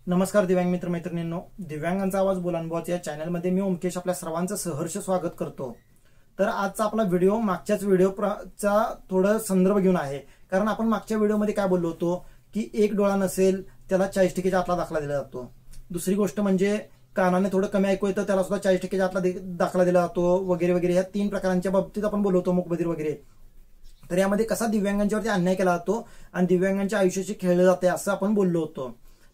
नमस्कार दिव्यांग मित्र मैत्रिणींनो, दिव्यांगांचा आवाज बोलानुभवाच्या या चॅनलमध्ये मी ओमकेश आपल्या सर्वांचं सहर्ष स्वागत करतो। तर आजचा आपला व्हिडिओ मागच्याच व्हिडिओचा थोडं संदर्भ घेऊन आहे, कारण आपण मागच्या व्हिडिओमध्ये काय बोललो होतो की एक डोळा नसेल त्याला 40% आतला दाखला दिला जातो। दुसरी गोष्ट म्हणजे कानाने थोडं कमी ऐकू येतं त्याला सुद्धा 40% आतला दाखला दिला जातो वगैरे वगैरे। ह्या तीन प्रकारांच्या बाबतीत आपण बोललो होतो, मुकबधीर वगैरे। तर यामध्ये कसा दिव्यांगांच्यावरती अन्याय केला जातो आणि दिव्यांगांच्या आयुष्याशी खेळले जाते असं आपण बोललो होतो।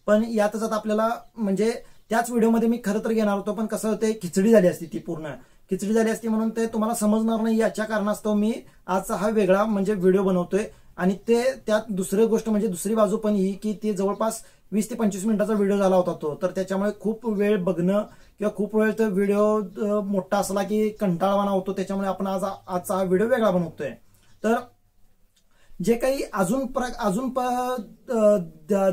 पण यातच आता आपल्याला म्हणजे त्याच व्हिडिओमध्ये मी खरं तर घेणार होतो, पण कसं होतं खिचडी झाली असती, ती पूर्ण खिचडी झाली असती म्हणून ते तुम्हाला समजणार नाही याच्या कारणास्तव मी आजचा हा वेगळा म्हणजे व्हिडिओ बनवतोय। आणि ते त्यात दुसरी गोष्ट म्हणजे दुसरी बाजू पण ही की ते जवळपास 20 ते 25 मिनिटाचा व्हिडिओ झाला होता तो, तर त्याच्यामुळे खूप वेळ बघणं किंवा खूप वेळ तो व्हिडिओ मोठा असला की कंटाळवाणा होतो, त्याच्यामुळे आपण आजचा हा व्हिडिओ वेगळा बनवतोय। तर जे काही अजून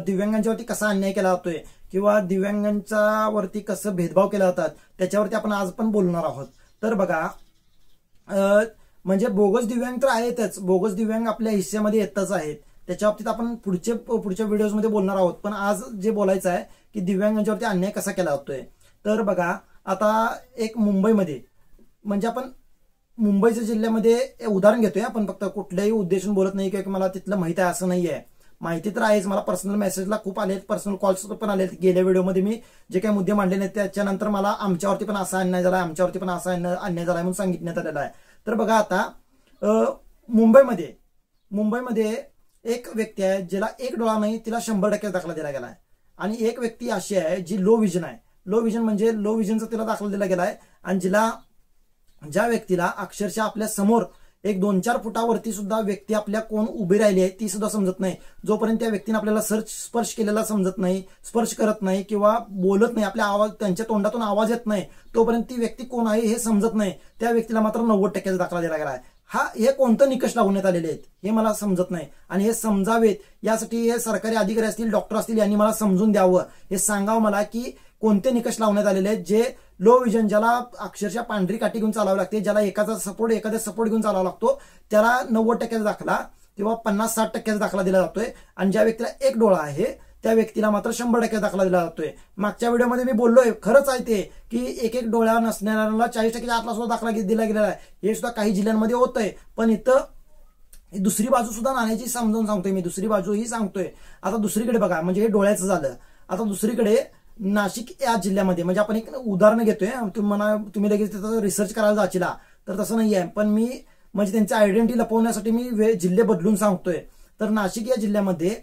दिव्यांगांच्यावरती कसा अन्याय केला जातोय किंवा दिव्यांगांच्या वरती कसं भेदभाव केला जातात त्याच्यावरती आपण आज पण बोलणार आहोत। तर बघा, म्हणजे बोगस दिव्यांग तर आहेतच, बोगस दिव्यांग आपल्या हिस्सेमध्ये येतच आहेत, त्याच्या बाबतीत आपण पुढच्या व्हिडिओमध्ये बोलणार आहोत। पण आज जे बोलायचं आहे की दिव्यांगांच्यावरती अन्याय कसा केला जातोय। तर बघा, आता एक मुंबईमध्ये म्हणजे आपण मुंबईच्या जिल्ह्यामध्ये उदाहरण घेतोय, आपण फक्त कुठल्याही उद्देशून बोलत नाही किंवा मला तिथलं माहिती आहे असं नाहीये, माहिती तर आहेच। मला पर्सनल मेसेजला खूप आलेत, पर्सनल कॉल्स पण आलेत। गेल्या व्हिडिओमध्ये मी जे काही मुद्दे मांडले नाहीत त्याच्यानंतर मला आमच्यावरती पण असा अन्याय झाला, आमच्यावरती पण असा अन्याय झालाय म्हणून सांगितण्यात आलेला आहे। तर बघा, आता मुंबईमध्ये एक व्यक्ती आहे जिला एक डोळा नाही, तिला 100% दाखला दिला गेलाय। आणि एक व्यक्ती अशी आहे जी लो विजन आहे, लो विजनचा तिला दाखला दिला गेलाय। आणि ज्या व्यक्तीला अक्षरशः आपल्या समोर एक 2-4 फुटावरती सुद्धा व्यक्ती आपल्या कोण उभी राहिली आहे ती सुद्धा समजत नाही, जोपर्यंत त्या व्यक्तीने आपल्याला स्पर्श केलेला समजत नाही, स्पर्श करत नाही किंवा बोलत नाही, आपल्या आवाज त्यांच्या तोंडातून आवाज येत नाही, तोपर्यंत ती व्यक्ती कोण आहे हे समजत नाही। त्या व्यक्तीला मात्र 90% दाखला दिला गेला आहे। हे कोणतं निकष लावण्यात आलेले आहेत हे मला समजत नाही, आणि हे समजावेत यासाठी हे सरकारी अधिकारी असतील, डॉक्टर असतील, यांनी मला समजून द्यावं, हे सांगावं मला की कोणते निकष लावण्यात आलेले आहेत जे लो विजन, ज्याला अक्षरशः पांढरी काठी घेऊन चालावं लागते, ज्याला एखादा सपोर्ट घेऊन चालावा लागतो, त्याला 90% दाखला किंवा 50-60% दाखला दिला जातोय। आणि ज्या व्यक्तीला एक डोळा आहे त्या व्यक्तीला मात्र 100% दाखला दिला जातोय। मागच्या व्हिडिओमध्ये मी बोललोय, खरंच आहे ते की एक डोळा नसणाऱ्याला 40% आतला सुद्धा दाखला दिला गेलेला आहे, हे सुद्धा काही जिल्ह्यांमध्ये होतंय। पण इथं दुसरी बाजू सुद्धा नाण्याची समजावून सांगतोय मी, दुसरी बाजू ही सांगतोय। आता दुसरीकडे बघा, म्हणजे हे डोळ्याचं झालं। आता दुसरीकडे नाशिक या जिल्ह्यामध्ये, म्हणजे आपण एक उदाहरण घेतोय, तुम्ही लगेच त्याचा रिसर्च करायला जाचिला तर तसं नाही आहे, पण मी म्हणजे त्यांची आयडेंटिटी लपवण्यासाठी मी जिल्हे बदलून सांगतोय। तर नाशिक या जिल्ह्यामध्ये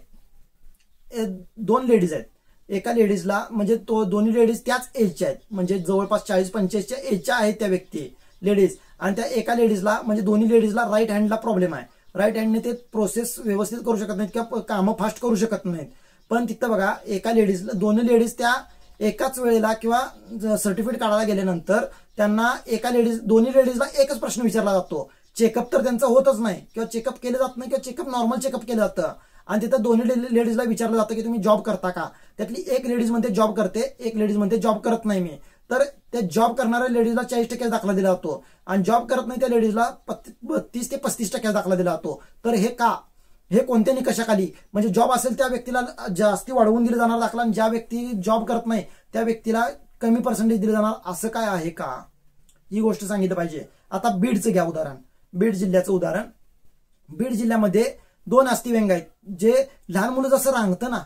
2 लेडीज आहेत, एका लेडीजला म्हणजे दोन्ही लेडीज त्याच एजच्या आहेत, म्हणजे जवळपास 40-45च्या एजच्या आहेत त्या व्यक्ती लेडीज। आणि त्या एका लेडीजला म्हणजे दोन्ही लेडीजला राईट हँडला प्रॉब्लेम आहे, राईट हँडने ते प्रोसेस व्यवस्थित करू शकत नाहीत किंवा कामं फास्ट करू शकत नाहीत। पण तिथं बघा, एका लेडीजला दोन्ही लेडीज त्या एकाच वेळेला किंवा सर्टिफिकेट काढायला गेल्यानंतर त्यांना दोन्ही लेडीजला एकच प्रश्न विचारला जातो, चेकअप तर त्यांचं होतच नाही किंवा चेकअप केलं जात नाही किंवा चेकअप नॉर्मल चेकअप केलं जातं। आणि तिथं दोन्ही लेडीजला विचारलं जातं की तुम्ही जॉब करता का, त्यातली एक लेडीज म्हणते जॉब करते, एक लेडीज म्हणते जॉब करत नाही मी। तर त्या जॉब करणाऱ्या लेडीजला 40% दाखला दिला जातो आणि जॉब करत नाही त्या लेडीजला 32 ते 35% दाखला दिला जातो। तर हे का, हे कोणत्या निकषाखाली, म्हणजे जॉब असेल त्या व्यक्तीला जास्ती वाढवून दिला जाणार दाखला आणि ज्या व्यक्ती जॉब करत नाही त्या व्यक्तीला कमी पर्सेंटेज दिले जाणार, असं काय आहे का, ही गोष्ट सांगितलं पाहिजे। आता बीडचं घ्या उदाहरण, बीड जिल्ह्याचं उदाहरण। बीड जिल्ह्यामध्ये 2 अस्थिव्यंग आहेत, जे लहान मुलं जसं रांगतं ना,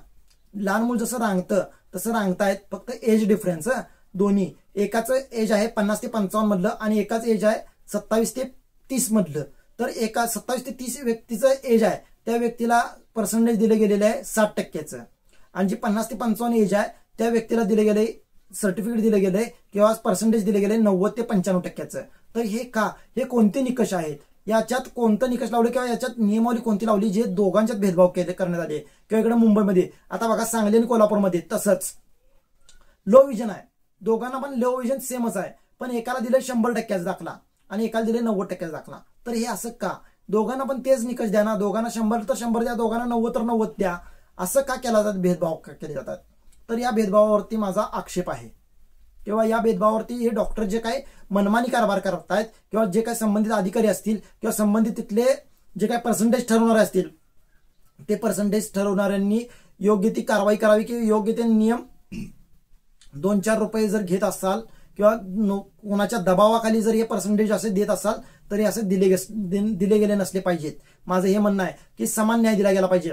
लहान मुलं जसं रांगतं तसं रांगतायत, फक्त एज डिफरन्स दोन्ही, एकाच एज आहे 50 ते 55 मधलं आणि एकाच एज आहे 27 ते 30 मधलं। तर एका 27 ते 30 व्यक्तीचं एज आहे त्या व्यक्तीला पर्सेंटेज दिले गेलेले आहे 60%चं, आणि जी 50 ते 55 एज आहे त्या व्यक्तीला दिले गेले सर्टिफिकेट दिले गेले किंवा पर्सेंटेज दिले गेले 90 ते 95%चं। तर हे का, हे कोणते निकष आहेत, याच्यात कोणतं निकष लावले किंवा याच्यात नियमावली कोणती लावली जे दोघांच्यात भेदभाव करण्यात आले। किंवा इकडे मुंबईमध्ये आता बघा, सांगली आणि कोल्हापूरमध्ये तसंच लो विजन आहे, दोघांना पण लो विजन सेमच आहे, पण एकाला दिले 100% दाखला आणि एकाला दिले 90% दाखला। तर हे असं का, दोघांना पण तेच निकष द्या ना, दोघांना 100 तर 100 द्या, दोघांना 90 तर 90 द्या, असं का केला जातात, भेदभाव केले जातात। तर या भेदभावावरती माझा आक्षेप आहे, किंवा या भेदभावावरती हे डॉक्टर जे काही मनमानी कारभार करतायत किंवा जे काही संबंधित अधिकारी असतील किंवा संबंधित तिथले जे काही पर्सेंटेज ठरवणारे असतील ते पर्सेंटेज ठरवणाऱ्यांनी योग्य ती कारवाई करावी की योग्य ते नियम 2-4 रुपये जर घेत असाल किंवा कोणाच्या दबावाखाली जर हे पर्सेंटेज असे देत असाल तरी असे दिले गेले नसले पाहिजेत. माझं हे म्हणणं आहे की समान न्याय दिला गेला पाहिजे.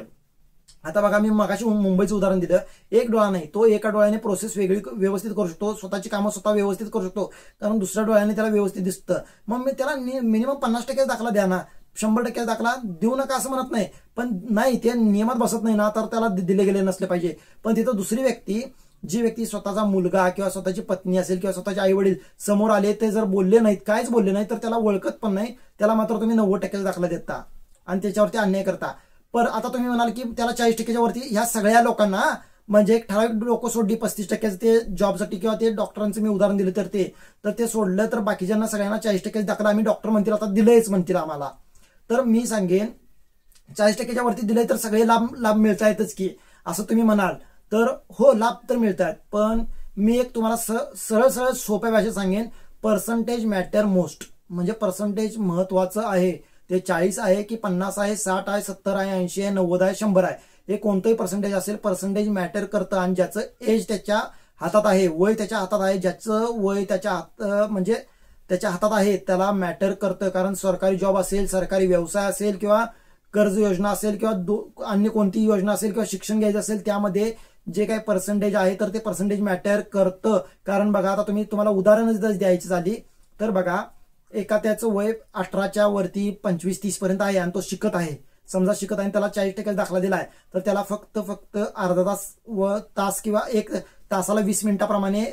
आता बघा, मी मगाशी मुंबईचं उदाहरण दिलं. एक डोळा नाही, तो एका डोळ्याने प्रोसेस वेगळी व्यवस्थित करू शकतो, स्वतःची कामं स्वतः व्यवस्थित करू शकतो, कारण दुसऱ्या डोळ्याने त्याला व्यवस्थित दिसतं. मग मी त्याला मिनिमम 50% दाखला द्या ना, 100% दाखला देऊ नका असं म्हणत नाही, पण नाही ते नियमात बसत नाही ना तर त्याला दिले गेले नसले पाहिजे. पण तिथं दुसरी व्यक्ती, जी व्यक्ती स्वतःचा मुलगा किंवा स्वतःची पत्नी असेल किंवा स्वतःचे आई वडील समोर आले, ते जर बोलले नाहीत, काहीच बोलले नाही, तर त्याला ओळखत पण नाही, त्याला मात्र तुम्ही 90% दाखला देता आणि त्याच्यावरती अन्याय करता. पण आता तुम्ही म्हणाल की त्याला 40%च्या वरती ह्या सगळ्या लोकांना, म्हणजे एक ठराविक लोक सोडली 35% ते जॉबसाठी किंवा ते डॉक्टरांचं मी उदाहरण दिलं तर ते सोडलं तर बाकीच्यांना सगळ्यांना 40% दाखला आम्ही डॉक्टर म्हणतील आता दिलंच म्हणतील आम्हाला. तर मी सांगेन 40%च्या वरती दिले तर सगळे लाभ मिळतायतच की असं तुम्ही म्हणाल तर हो, लाभ तर मिळतात. पण मी एक तुम्हाला सरळ सोप्या भाषेत सांगेन, पर्सेंटेज मॅटर मोस्ट. म्हणजे पर्सेंटेज महत्वाचं आहे. ते 40 आहे की 50 आहे, 60 आहे, 70 आहे, 80 आहे, 90 आहे, 100 आहे, हे कोणतंही पर्सेंटेज असेल, पर्सेंटेज मॅटर करतं. आणि ज्याचं एज त्याच्या हातात आहे, वय त्याच्या हातात आहे, ज्याचं वय म्हणजे त्याच्या हातात आहे त्याला मॅटर करतं. कारण सरकारी जॉब असेल, सरकारी व्यवसाय असेल किंवा कर्ज योजना असेल किंवा अन्य कोणतीही योजना असेल किंवा शिक्षण घ्यायचं असेल, त्यामध्ये जे काही पर्सेंटेज आहे तर ते पर्सेंटेज मॅटर करतं. कारण बघा, आता तुम्हाला उदाहरणच द्यायची झाली तर बघा, एका त्याचं वय 18च्या वरती 25-30 पर्यंत आहे आणि तो शिकत आहे, समजा शिकत आहे, त्याला 40% दाखला दिला आहे, तर त्याला फक्त अर्धा तास व तास किंवा 1 तासाला 20 मिनिटाप्रमाणे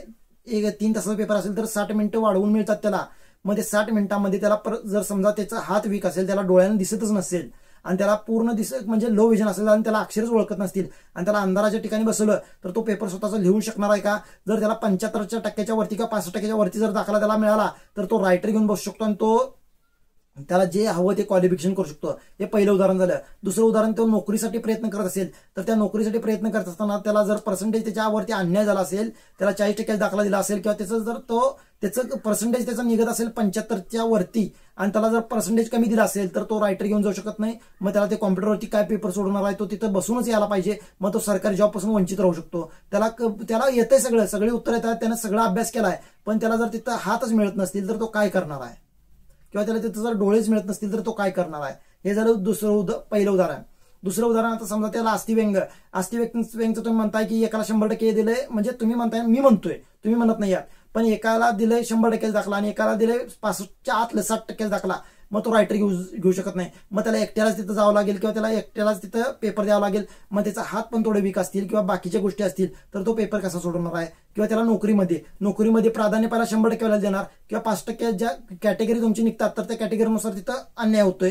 3 तासाचा पेपर असेल तर 60 मिनिटं वाढवून मिळतात त्याला. मग ते 60 मिनिटांमध्ये त्याला जर समजा त्याचा हात वीक असेल, त्याला डोळ्यानं दिसतच नसेल आणि त्याला पूर्ण म्हणजे लो विजन असेल आणि त्याला अक्षरच ओळखत नसतील आणि त्याला अंधाराच्या ठिकाणी बसवलं तर तो पेपर स्वतःचा लिहू शकणार आहे का? जर त्याला 75% वरती किंवा 65% वरती जर दाखला त्याला मिळाला तर तो रायटर घेऊन बसू शकतो आणि तो त्याला जे हवं ते क्वालिफिकेशन करू शकतो. हे पहिलं उदाहरण झालं. दुसरं उदाहरण, तो नोकरीसाठी प्रयत्न करत असेल तर त्या नोकरीसाठी प्रयत्न करत असताना त्याला जर पर्सेंटेज त्याच्यावरती अन्याय झाला असेल, त्याला 40% दाखला दिला असेल किंवा त्याचं पर्सेंटेज त्याचा निघत असेल 75च्या वरती आणि त्याला जर पर्सेंटेज कमी दिला असेल तर तो रायटर घेऊन जाऊ शकत नाही. मग त्याला ते कॉम्प्युटरवरती काय पेपर सोडवणार आहे, तो तिथं बसूनच यायला पाहिजे. मग तो सरकारी जॉबपासून वंचित राहू शकतो. त्याला येतंय सगळे उत्तर येतात, त्याने सगळा अभ्यास केलाय, पण त्याला जर तिथं हातच मिळत नसतील तर तो काय करणार आहे, किंवा त्याला तिथं जर डोळेच मिळत नसतील तर तो काय करणार आहे. हे झालं पहिलं उदाहरण. दुसरं उदाहरण, आता समजा त्याला अस्थिव्यंगचं तुम्ही म्हणताय की एकाला 100% दिले, म्हणजे तुम्ही म्हणताय, मी म्हणतोय, तुम्ही म्हणत नाही आहात, पण एकाला दिले 100% दाखला आणि एकाला दिले 65च्या आत 60% दाखला, मग तो रायटर घेऊ शकत नाही. मग त्याला एकट्यालाच तिथं जावं लागेल किंवा त्याला एकट्यालाच तिथं पेपर द्यावा लागेल. मग त्याचा हात पण थोडे वीक असतील किंवा बाकीच्या गोष्टी असतील तर तो पेपर कसा सोडवणार आहे. किंवा त्याला नोकरीमध्ये प्राधान्य पहिला 100% देणार किंवा 5% ज्या कॅटेगरी तुमची निघतात तर त्या कॅटेगरीनुसार तिथं अन्याय होतोय.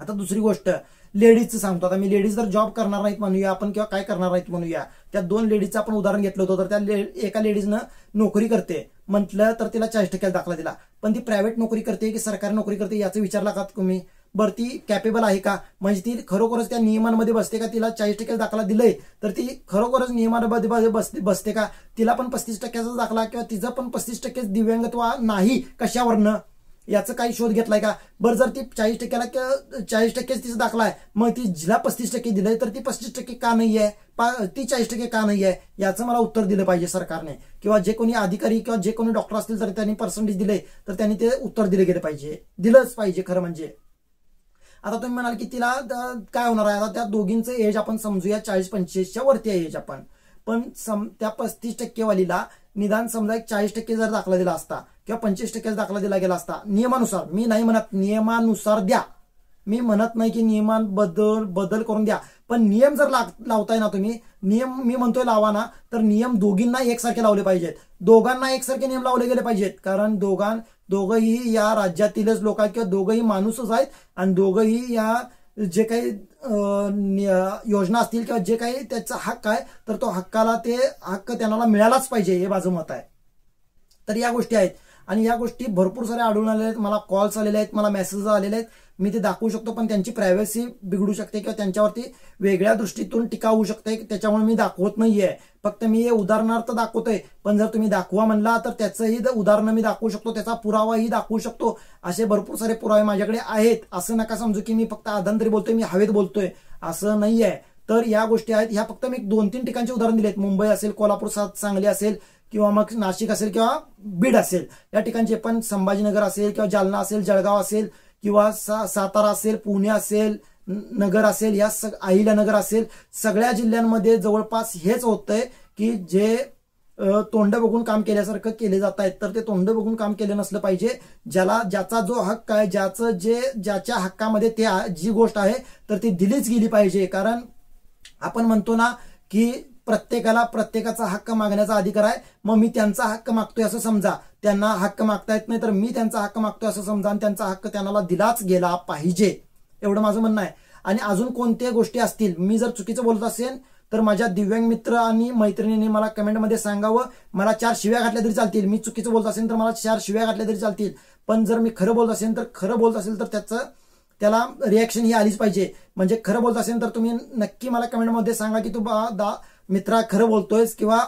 आता दुसरी गोष्ट, लेडीजचं सांगतो. आता मी लेडीज जर जॉब करणार नाहीत म्हणूया आपण किंवा काय करणार नाहीत म्हणूया, त्या 2 लेडीजचं आपण उदाहरण घेतलं होतं. तर त्या एका लेडीजनं नोकरी करते म्हटलं तर तिला 40% दाखला दिला, पण ती प्रायव्हेट नोकरी करते की सरकारी नोकरी करते याचा विचारला का तुम्ही? बरं, ती कॅपेबल आहे का, म्हणजे ती खरोखरच त्या नियमांमध्ये बसते का? तिला 40% दाखला दिलंय तर ती खरोखरच नियमांमध्ये बसते का? तिला पण 35%चा दाखला किंवा तिचं पण 35% दिव्यांगत्व नाही कशावरनं, याचा काही शोध घेतलाय का? बरं, जर ती 40%ला 40% तिचा दाखला आहे, मग ती जिला 35% दिलंय तर ती 35% का नाहीये, ती 40% का नाहीये, याचं मला उत्तर दिलं पाहिजे सरकारने. किंवा जे कोणी अधिकारी किंवा जे कोणी डॉक्टर असतील तर त्यांनी पर्सेंटेज दिले तर त्यांनी ते उत्तर दिलंच पाहिजे खरं म्हणजे. आता तुम्ही म्हणाल की तिला काय होणार आहे, आता त्या दोघींचं एज आपण समजूया 40-45च्या वरती आहे एज आपण, पण त्या 35% वालीला निदान समजा 40% जर दाखला दिला असता किंवा 25% दाखला दिला गेला असता नियमानुसार, मी नाही म्हणत नियमानुसार द्या, मी म्हणत नाही की बदल करून द्या, पण नियम जर लावताय ना तुम्ही, नियम मी म्हणतोय लावा ना, तर नियम दोघींना एकसारखे लावले पाहिजेत, दोघांना एकसारखे नियम लावले गेले पाहिजेत. कारण दोघंही या राज्यातीलच लोक आहेत किंवा दोघंही माणूसच आहेत आणि दोघंही या जे काही योजना असतील किंवा जे काही त्याचा हक्क आहे तर तो हक्क त्यांना मिळालाच पाहिजे, हे माझं मत आहे. तर या गोष्टी आहेत आणि या गोष्टी भरपूर साऱ्या आढळून आलेल्या आहेत, मला कॉल्स आलेले आहेत, मला मेसेज आलेले आहेत, मी ते दाखवू शकतो, पण त्यांची प्रायव्हसी बिघडू शकते किंवा त्यांच्यावरती वेगळ्या दृष्टीतून टीका होऊ शकते, त्याच्यामुळे मी दाखवत नाहीये. फक्त मी हे उदाहरणार्थ दाखवतोय, पण जर तुम्ही दाखवा म्हणला तर त्याचंही उदाहरण मी दाखवू शकतो, त्याचा पुरावाही दाखवू शकतो. असे भरपूर सारे पुरावे माझ्याकडे आहेत. असं नका समजू की मी फक्त अधांतरी बोलतोय, मी हवेत बोलतोय, असं नाहीये. तर या गोष्टी आहेत. ह्या फक्त मी 2-3 ठिकाणचे उदाहरण दिलेत. मुंबई असेल, कोल्हापूर, सांगली असेल, किंवा मग नाशिक असेल किंवा बीड असेल, या ठिकाणचे. पण संभाजीनगर असेल किंवा जालना असेल, जळगाव असेल किंवा सातारा असेल, पुणे असेल, नगर असेल, या अहिल्यानगर असेल, सगळ्या जिल्ह्यांमध्ये जवळपास हेच होतंय की जे तोंड बघून काम केल्यासारखं केले जात आहेत. तर ते तोंड बघून काम केलं नसलं पाहिजे. ज्याचा जो हक्क आहे, ज्याच्या हक्कामध्ये जी गोष्ट आहे तर ती दिलीच गेली पाहिजे. कारण आपण म्हणतो ना की प्रत्येकाचा हक्क मागण्याचा अधिकार आहे. मग मी त्यांचा हक्क मागतोय असं समजा, त्यांना हक्क मागता येत नाही, तर मी त्यांचा हक्क मागतोय असं समजा आणि त्यांचा हक्क त्यांना दिलाच गेला पाहिजे, एवढं माझं म्हणणं आहे. आणि अजून कोणत्या गोष्टी असतील, मी जर चुकीचं बोलत असेल तर माझ्या दिव्यांग मित्र आणि मैत्रिणींनी मला कमेंटमध्ये सांगावं. मला 4 शिव्या घातल्या तरी चालतील. मी चुकीचं बोलत असेल तर मला 4 शिव्या घातल्या तरी चालतील. पण जर मी खरं बोलत असेल तर त्याला रिॲक्शन ही आलीच पाहिजे. म्हणजे खरं बोलत असेल तर तुम्ही नक्की मला कमेंटमध्ये सांगा की तू मित्रा खरं बोलतोयस किंवा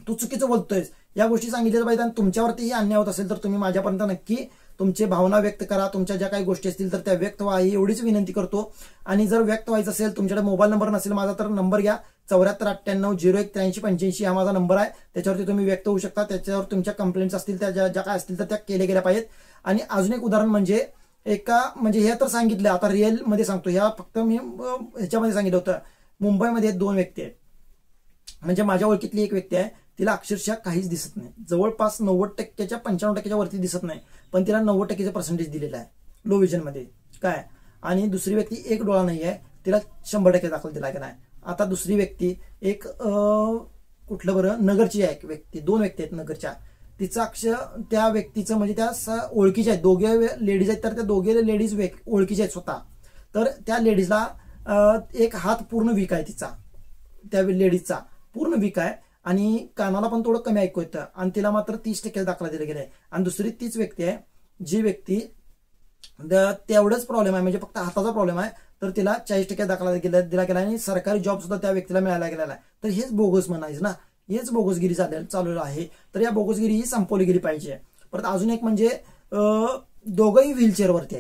तू चुकीचं बोलतोयस. या गोष्टी सांगितल्या पाहिजे. आणि तुमच्यावरतीही अन्याय होत असेल तर तुम्ही माझ्यापर्यंत नक्की तुमचे भावना व्यक्त करा. तुमच्या ज्या काही गोष्टी असतील तर त्या व्यक्त व्हा, ही एवढीच विनंती करतो. आणि जर व्यक्त व्हायचं असेल, तुमच्याकडे मोबाईल नंबर नसेल माझा, तर नंबर घ्या 7498018385. हा माझा नंबर आहे. त्याच्यावरती तुम्ही व्यक्त होऊ शकता. त्याच्यावर तुमच्या कंप्लेंट्स असतील त्या ज्या काय असतील तर त्या केल्या गेल्या पाहिजेत. आणि अजून एक उदाहरण म्हणजे हे तर सांगितलं, आता रिअल मध्ये सांगतो. ह्या फक्त मी ह्याच्यामध्ये सांगितलं होतं. मुंबईमध्ये 2 व्यक्ती आहेत. म्हणजे माझ्या ओळखीतली एक व्यक्ती आहे, तिला अक्षरशः काहीच दिसत नाही. जवळपास 90% 95% वरती दिसत नाही, पण तिला 90% पर्सेंटेज दिलेला आहे लो विजन मध्ये काय. आणि दुसरी व्यक्ती एक डोळा नाही आहे, तिला 100% दाखल दिला गेला आहे. आता दुसरी व्यक्ती एक कुठलं बरं, नगरची आहे एक व्यक्ती, 2 व्यक्ती आहेत नगरच्या. तिचा त्या व्यक्तीचं म्हणजे त्या ओळखीच्या आहेत, दोघे लेडीज आहेत. तर त्या दोघे लेडीज ओळखीच्या आहेत स्वतः. तर त्या लेडीजला एक हात पूर्ण वीक आहे तिचा, त्या लेडीजचा पूर्ण वीक आहे आणि कानाला पण थोडं कमी ऐकू येतं. आणि तिला मात्र 30% दाखला दिला गेलाय. आणि दुसरी तीच व्यक्ती आहे जी व्यक्ती तेवढंच प्रॉब्लेम आहे, म्हणजे फक्त हाताचा प्रॉब्लेम आहे, तर तिला 40% दाखला दिला गेला आणि सरकारी जॉब सुद्धा त्या व्यक्तीला मिळायला गेलेला आहे. तर हेच बोगस म्हणायचं ना, हेच बोगसगिरी चालू आहे. तर या बोगसगिरी ही संपवली गेली पाहिजे. परत अजून एक म्हणजे दोघंही व्हीलचेअरवरती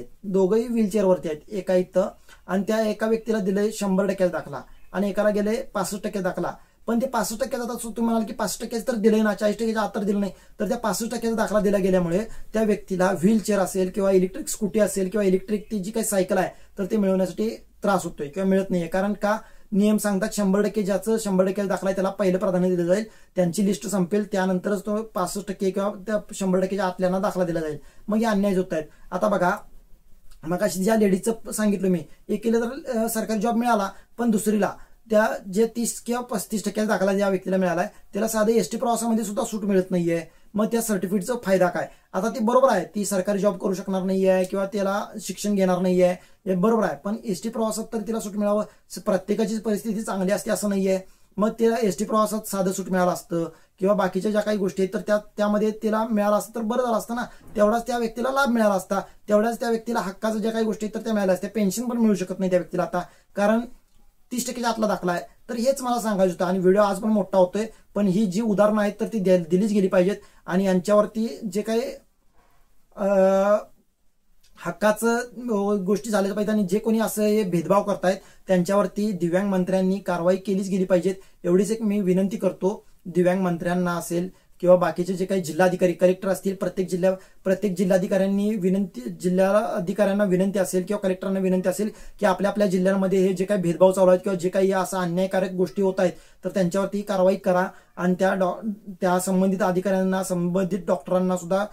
आहेत. एका इथं आणि त्या एका व्यक्तीला दिले 100% दाखला आणि एकाला गेले 65% दाखला. पण ते 65% आता तुम्ही म्हणाल की 65% तर दिले ना, 40% आत तर दिलं नाही. तर त्या 65% दाखला दिला गेल्यामुळे त्या व्यक्तीला व्हीलचेअर असेल किंवा इलेक्ट्रिक स्कूटी असेल किंवा इलेक्ट्रिक ती जी काही सायकल आहे तर ते मिळवण्यासाठी त्रास होतोय किंवा मिळत नाहीये. कारण का नियम सांगतात 100% ज्याचं 100% दाखला आहे त्याला पहिलं प्राधान्य दिलं जाईल. त्यांची लिस्ट संपेल त्यानंतरच तो 65% किंवा त्या 100% आतल्यांना दाखला दिला जाईल. मग हे अन्याय होत आहेत. आता बघा, मग ज्या लेडीजचं सांगितलं मी, एकीला तर सरकारी जॉब मिळाला, पण दुसरीला त्या जे 30 किंवा 35% दाखला ज्या व्यक्तीला मिळालाय त्याला साधे एसटी प्रवासामध्ये सुद्धा सूट मिळत नाहीये. मग त्या सर्टिफिकेटचा फायदा काय? आता ती बरोबर आहे, ती सरकारी जॉब करू शकणार नाहीये किंवा त्याला शिक्षण घेणार नाहीये, हे बरोबर आहे. पण एसटी प्रवासात तर तिला सूट मिळावं. प्रत्येकाची परिस्थिती चांगली असते असं नाहीये. मग तिला एसटी प्रवासात साधं सूट मिळालं असतं किंवा बाकीच्या ज्या काही गोष्टी आहेत तर त्यामध्ये तिला मिळालं असतं तर बरं झालं असतं ना. तेवढाच त्या व्यक्तीला लाभ मिळाला असता, तेवढ्याच त्या व्यक्तीला हक्काच्या ज्या काही गोष्टी आहेत तर त्या मिळाल्या असत्या. पेन्शन पण मिळू शकत नाही त्या व्यक्तीला आता, कारण 30% आतला दाखला आहे. तर हेच मला सांगायचं होतं. आणि व्हिडिओ आज पण मोठा होतोय, पण ही जी उदाहरणं आहेत तर ती दिलीच गेली पाहिजेत. आणि यांच्यावरती जे काही हक्काचं गोष्टी झाल्या पाहिजेत आणि जे कोणी असं हे भेदभाव करतायत त्यांच्यावरती दिव्यांग मंत्र्यांनी कारवाई केलीच गेली पाहिजेत. एवढीच एक मी विनंती करतो दिव्यांग मंत्र्यांना असेल किंवा बाकीचे जे काही जिल्हाधिकारी कलेक्टर असतील, प्रत्येक जिल्हाधिकाऱ्यांनी जिल्हाधिकाऱ्यांना विनंती असेल किंवा कलेक्टरांना विनंती असेल की आपल्या जिल्ह्यांमध्ये हे जे काही भेदभाव चालू आहेत किंवा जे काही असा अन्यायकारक गोष्टी होत आहेत तर त्यांच्यावरती कारवाई करा. आणि त्या संबंधित अधिकाऱ्यांना, संबंधित डॉक्टरांना सुद्धा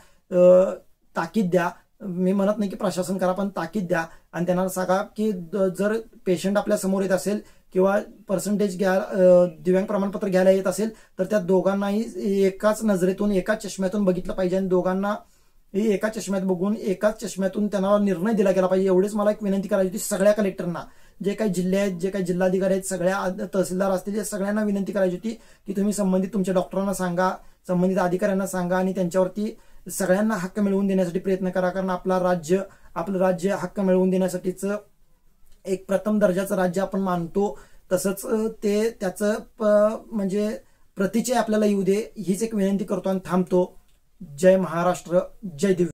ताकीद द्या. मी म्हणत नाही की प्रशासन करा, पण ताकीद द्या आणि त्यांना सांगा की जर पेशंट आपल्या समोर येत असेल किंवा पर्सेंटेज दिव्यांग प्रमाणपत्र घ्यायला येत असेल तर त्या दोघांनाही एकाच नजरेतून, एकाच चष्म्यातून बघितलं पाहिजे आणि दोघांना एकाच चष्म्यात बघून एकाच चष्म्यातून त्यांना निर्णय दिला गेला पाहिजे. एवढीच मला एक विनंती करायची होती सगळ्या कलेक्टरना, जे काही जिल्हे आहेत, जे काही जिल्हाधिकारी आहेत, सगळ्या तहसीलदार असतील, या सगळ्यांना विनंती करायची होती की तुम्ही संबंधित तुमच्या डॉक्टरांना सांगा, संबंधित अधिकाऱ्यांना सांगा आणि त्यांच्यावरती सगळ्यांना हक्क मिळवून देण्यासाठी प्रयत्न करा. कारण आपलं राज्य हक्क मिळवून देण्यासाठीच एक प्रथम दर्जाचं राज्य आपण मानतो. तसंच ते त्याचं म्हणजे प्रतीचे आपल्याला येऊ दे, हीच एक विनंती करतो आणि थांबतो. जय महाराष्ट्र, जय दिव्य.